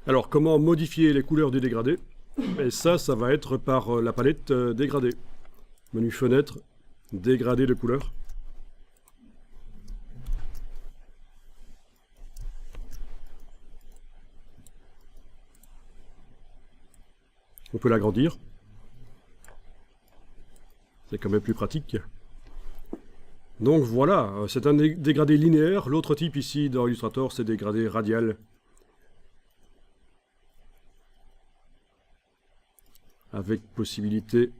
Alors, comment modifier les couleurs du dégradé? Et ça va être par la palette dégradé. Menu fenêtre, dégradé de couleurs. On peut l'agrandir. C'est quand même plus pratique. Donc voilà, c'est un dégradé linéaire. L'autre type ici dans Illustrator, c'est dégradé radial. Avec possibilité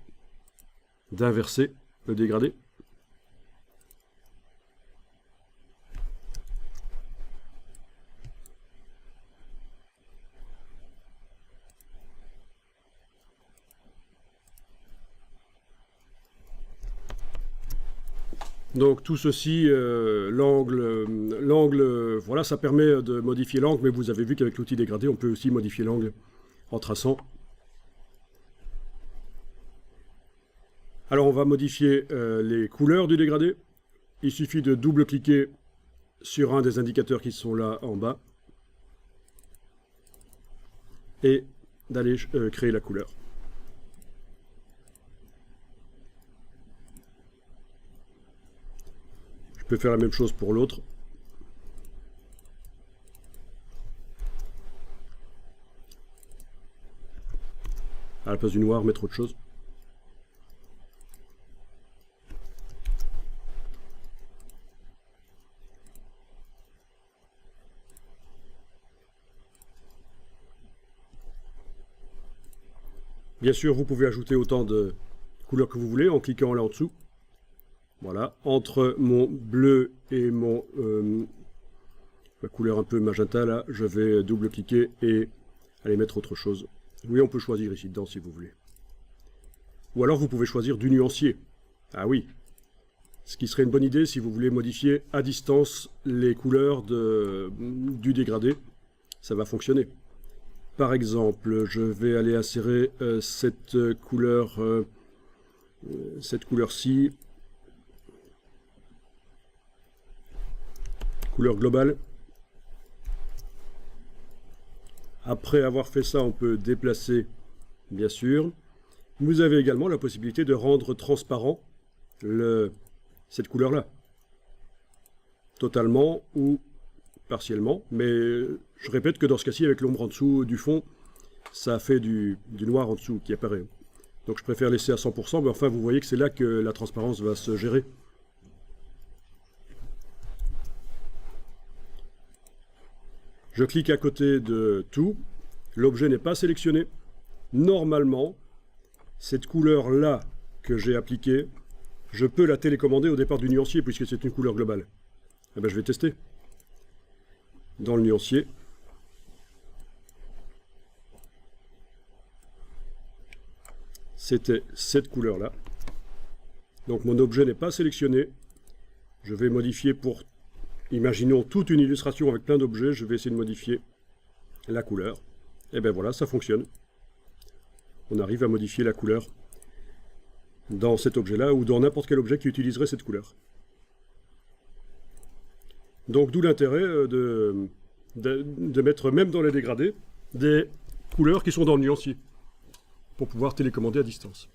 d'inverser le dégradé. Donc tout ceci, l'angle, voilà, ça permet de modifier l'angle, mais vous avez vu qu'avec l'outil dégradé, on peut aussi modifier l'angle en traçant. Alors on va modifier les couleurs du dégradé. Il suffit de double-cliquer sur un des indicateurs qui sont là en bas et d'aller créer la couleur. Je peux faire la même chose pour l'autre. À la place du noir, mettre autre chose. Bien sûr, vous pouvez ajouter autant de couleurs que vous voulez en cliquant là en dessous. Voilà, entre mon bleu et mon la couleur un peu magenta là, je vais double-cliquer et aller mettre autre chose. Oui, on peut choisir ici dedans si vous voulez. Ou alors vous pouvez choisir du nuancier. Ah oui, ce qui serait une bonne idée si vous voulez modifier à distance les couleurs du dégradé. Ça va fonctionner. Par exemple, je vais aller insérer cette couleur-ci, couleur globale. Après avoir fait ça, on peut déplacer, bien sûr. Vous avez également la possibilité de rendre transparent cette couleur-là, totalement ou partiellement, mais je répète que dans ce cas-ci, avec l'ombre en dessous du fond, ça fait du noir en dessous qui apparaît. Donc je préfère laisser à 100%, mais enfin vous voyez que c'est là que la transparence va se gérer. Je clique à côté de tout, l'objet n'est pas sélectionné. Normalement, cette couleur-là que j'ai appliquée, je peux la télécommander au départ du nuancier puisque c'est une couleur globale. Eh bien, je vais tester. Dans le nuancier. C'était cette couleur-là. Donc mon objet n'est pas sélectionné. Je vais modifier pour, imaginons toute une illustration avec plein d'objets, je vais essayer de modifier la couleur. Et bien voilà, ça fonctionne. On arrive à modifier la couleur dans cet objet-là ou dans n'importe quel objet qui utiliserait cette couleur. Donc d'où l'intérêt de mettre même dans les dégradés des couleurs qui sont dans le nuancier pour pouvoir télécommander à distance.